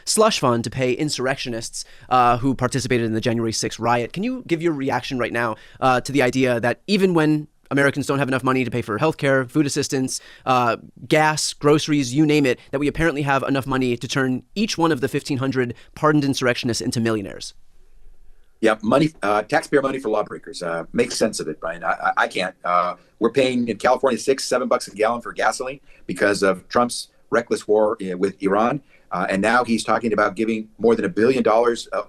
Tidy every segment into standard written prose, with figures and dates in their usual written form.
slush fund to pay insurrectionists who participated in the January 6th riot. Can you give your reaction right now to the idea that even when Americans don't have enough money to pay for healthcare, food assistance, gas, groceries, you name it, that we apparently have enough money to turn each one of the 1,500 pardoned insurrectionists into millionaires? Yeah, money, taxpayer money for lawbreakers. Make sense of it, Brian. I can't. We're paying in California $6-7 a gallon for gasoline because of Trump's reckless war with Iran. And now he's talking about giving more than $1 billion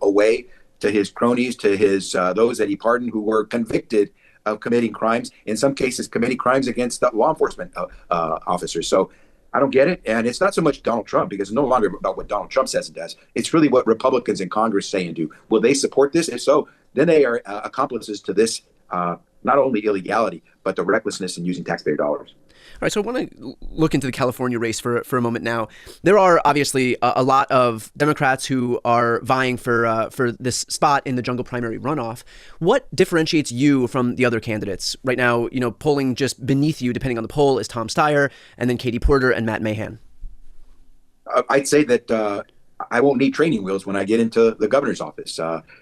away to his cronies, to his those that he pardoned who were convicted of committing crimes, in some cases committing crimes against law enforcement officers. So I don't get it. And it's not so much Donald Trump, because it's no longer about what Donald Trump says and does. It's really what Republicans in Congress say and do. Will they support this? If so, then they are accomplices to this, not only illegality, but the recklessness in using taxpayer dollars. All right, so I want to look into the California race for a moment now. There are obviously a lot of Democrats who are vying for this spot in the jungle primary runoff. What differentiates you from the other candidates? Right now, polling just beneath you, depending on the poll, is Tom Steyer, and then Katie Porter and Matt Mahan. I'd say that I won't need training wheels when I get into the governor's office.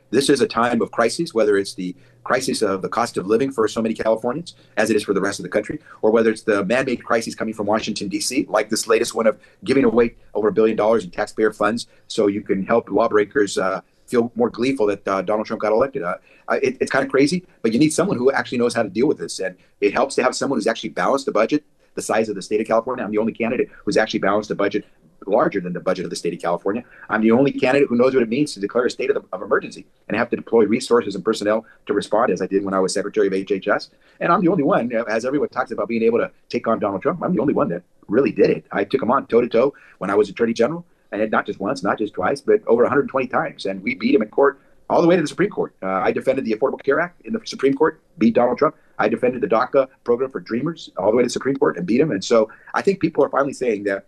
This is a time of crisis, whether it's the crisis of the cost of living for so many Californians, as it is for the rest of the country, or whether it's the man-made crisis coming from Washington, D.C., like this latest one of giving away over $1 billion in taxpayer funds so you can help lawbreakers feel more gleeful that Donald Trump got elected. It's kind of crazy, but you need someone who actually knows how to deal with this. And it helps to have someone who's actually balanced the budget the size of the state of California. I'm the only candidate who's actually balanced the budget larger than the budget of the state of California. I'm the only candidate who knows what it means to declare a state of emergency and have to deploy resources and personnel to respond, as I did when I was Secretary of HHS. And I'm the only one, as everyone talks about being able to take on Donald Trump, I'm the only one that really did it. I took him on toe-to-toe when I was Attorney General, and not just once, not just twice, but over 120 times. And we beat him in court all the way to the Supreme Court. I defended the Affordable Care Act in the Supreme Court, beat Donald Trump. I defended the DACA program for Dreamers all the way to the Supreme Court and beat him. And so I think people are finally saying that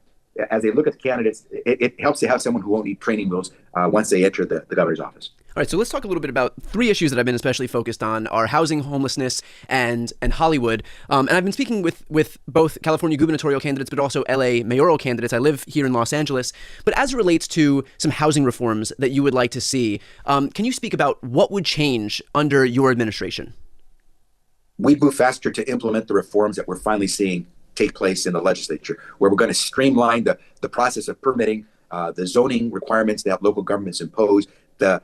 as they look at the candidates, it helps to have someone who won't need training wheels once they enter the governor's office. All right, so let's talk a little bit about three issues that I've been especially focused on: are housing, homelessness, and Hollywood. And I've been speaking with both California gubernatorial candidates, but also LA mayoral candidates. I live here in Los Angeles. But as it relates to some housing reforms that you would like to see, can you speak about what would change under your administration? We move faster to implement the reforms that we're finally seeing take place in the legislature, where we're going to streamline the process of permitting, the zoning requirements that local governments impose, the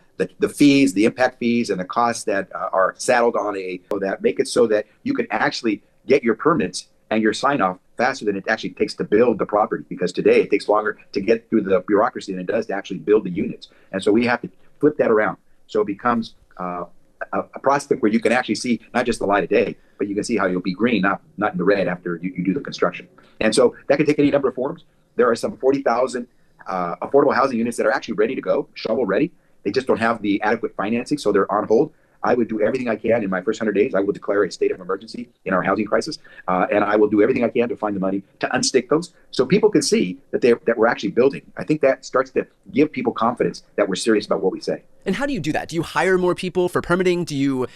fees, the impact fees, and the costs that are saddled on that make it so that you can actually get your permits and your sign off faster than it actually takes to build the property. Because today it takes longer to get through the bureaucracy than it does to actually build the units. And so we have to flip that around. So it becomes a prospect where you can actually see not just the light of day, but you can see how you'll be green, not in the red after you do the construction. And so that can take any number of forms. There are some 40,000 affordable housing units that are actually ready to go, shovel ready. They just don't have the adequate financing, so they're on hold. I would do everything I can in my first 100 days. I will declare a state of emergency in our housing crisis, and I will do everything I can to find the money to unstick those so people can see that we're actually building. I think that starts to give people confidence that we're serious about what we say. And how do you do that? Do you hire more people for permitting? Do you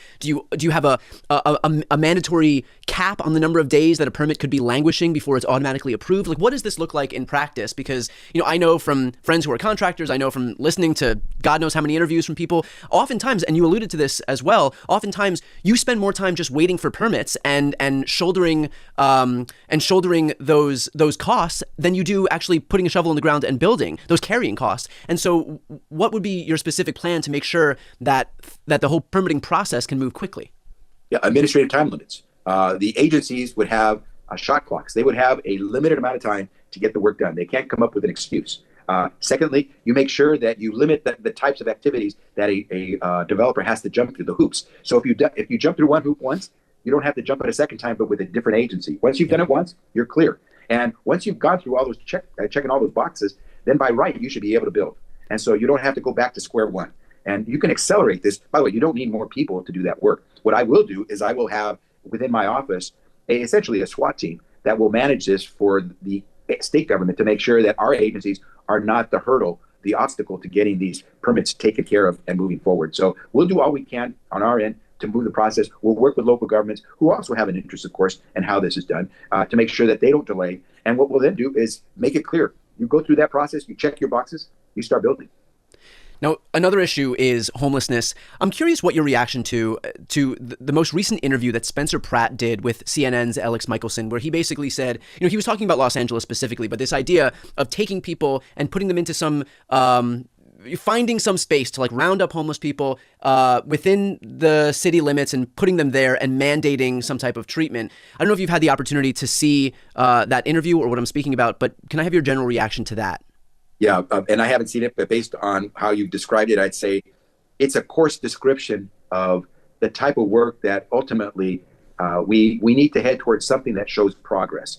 have a mandatory cap on the number of days that a permit could be languishing before it's automatically approved? Like, what does this look like in practice? Because, I know from friends who are contractors, I know from listening to God knows how many interviews from people, oftentimes, and you alluded to this as well, oftentimes you spend more time just waiting for permits and shouldering those costs than you do actually putting a shovel in the ground and building, those carrying costs. And so what would be your specific plan to make sure that the whole permitting process can move quickly? Yeah, administrative time limits. The agencies would have shot clocks. They would have a limited amount of time to get the work done. They can't come up with an excuse. Secondly, you make sure that you limit the types of activities that a developer has to jump through the hoops. So if you jump through one hoop once, you don't have to jump it a second time, but with a different agency. Once you've done it once, you're clear. And once you've gone through all those checking all those boxes, then by right, you should be able to build. And so you don't have to go back to square one. And you can accelerate this. By the way, you don't need more people to do that work. What I will do is I will have within my office essentially a SWAT team that will manage this for the state government to make sure that our agencies are not the hurdle, the obstacle to getting these permits taken care of and moving forward. So we'll do all we can on our end to move the process. We'll work with local governments who also have an interest, of course, in how this is done to make sure that they don't delay. And what we'll then do is make it clear. You go through that process, you check your boxes, you start building. Now, another issue is homelessness. I'm curious what your reaction to the most recent interview that Spencer Pratt did with CNN's Alex Michelson, where he basically said, he was talking about Los Angeles specifically, but this idea of taking people and putting them into some, finding some space to like round up homeless people within the city limits and putting them there and mandating some type of treatment. I don't know if you've had the opportunity to see that interview or what I'm speaking about, but can I have your general reaction to that? Yeah, and I haven't seen it, but based on how you've described it, I'd say it's a coarse description of the type of work that ultimately we need to head towards something that shows progress.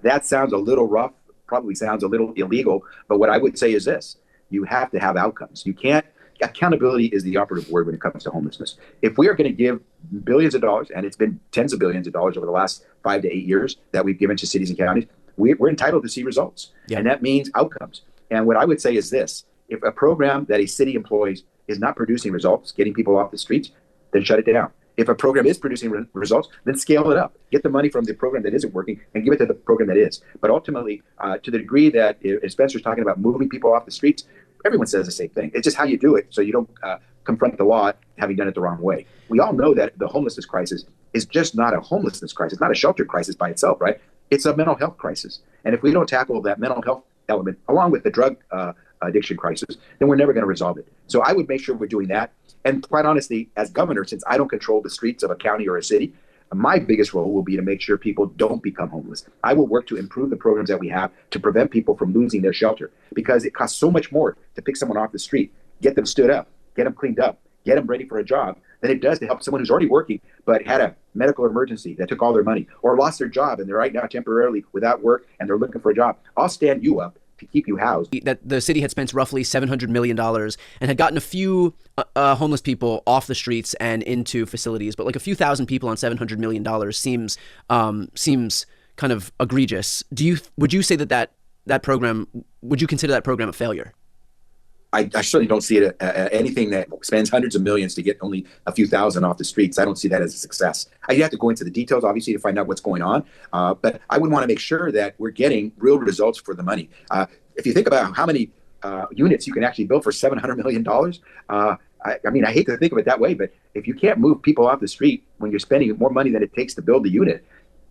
That sounds a little rough, probably sounds a little illegal, but what I would say is this: you have to have outcomes. You can't. Accountability is the operative word when it comes to homelessness. If we are going to give billions of dollars, and it's been tens of billions of dollars over the last 5 to 8 years that we've given to cities and counties, we're entitled to see results, and that means outcomes. And what I would say is this: if a program that a city employs is not producing results, getting people off the streets, then shut it down. If a program is producing results, then scale it up. Get the money from the program that isn't working and give it to the program that is. But ultimately, to the degree that if Spencer's talking about moving people off the streets, everyone says the same thing. It's just how you do it, so you don't confront the law having done it the wrong way. We all know that the homelessness crisis is just not a homelessness crisis, not a shelter crisis by itself, right? It's a mental health crisis. And if we don't tackle that mental health element along with the drug addiction crisis, then we're never going to resolve it. So I would make sure we're doing that. And quite honestly, as governor, since I don't control the streets of a county or a city, my biggest role will be to make sure people don't become homeless. I will work to improve the programs that we have to prevent people from losing their shelter, because it costs so much more to pick someone off the street, get them stood up, get them cleaned up, get them ready for a job, than it does to help someone who's already working but had a medical emergency that took all their money, or lost their job and they're right now temporarily without work and they're looking for a job. I'll stand you up to keep you housed. That the city had spent roughly $700 million and had gotten a few homeless people off the streets and into facilities, but like a few thousand people on $700 million seems kind of egregious. Would you say that program, would you consider that program a failure? I certainly don't see it anything that spends hundreds of millions to get only a few thousand off the streets. I don't see that as a success. You have to go into the details, obviously, to find out what's going on. But I would want to make sure that we're getting real results for the money. If you think about how many units you can actually build for $700 million, I hate to think of it that way, but if you can't move people off the street when you're spending more money than it takes to build the unit,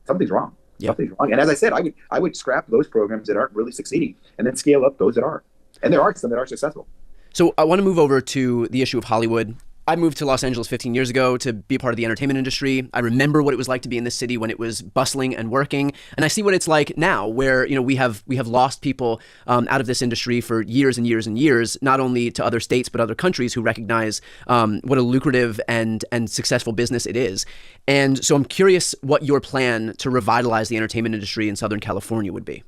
something's wrong. Yep. Something's wrong. And as I said, I would scrap those programs that aren't really succeeding and then scale up those that are. And there are some that are successful. So I want to move over to the issue of Hollywood. I moved to Los Angeles 15 years ago to be part of the entertainment industry. I remember what it was like to be in this city when it was bustling and working. And I see what it's like now, where we have lost people out of this industry for years and years and years, not only to other states, but other countries who recognize what a lucrative and successful business it is. And so I'm curious what your plan to revitalize the entertainment industry in Southern California would be.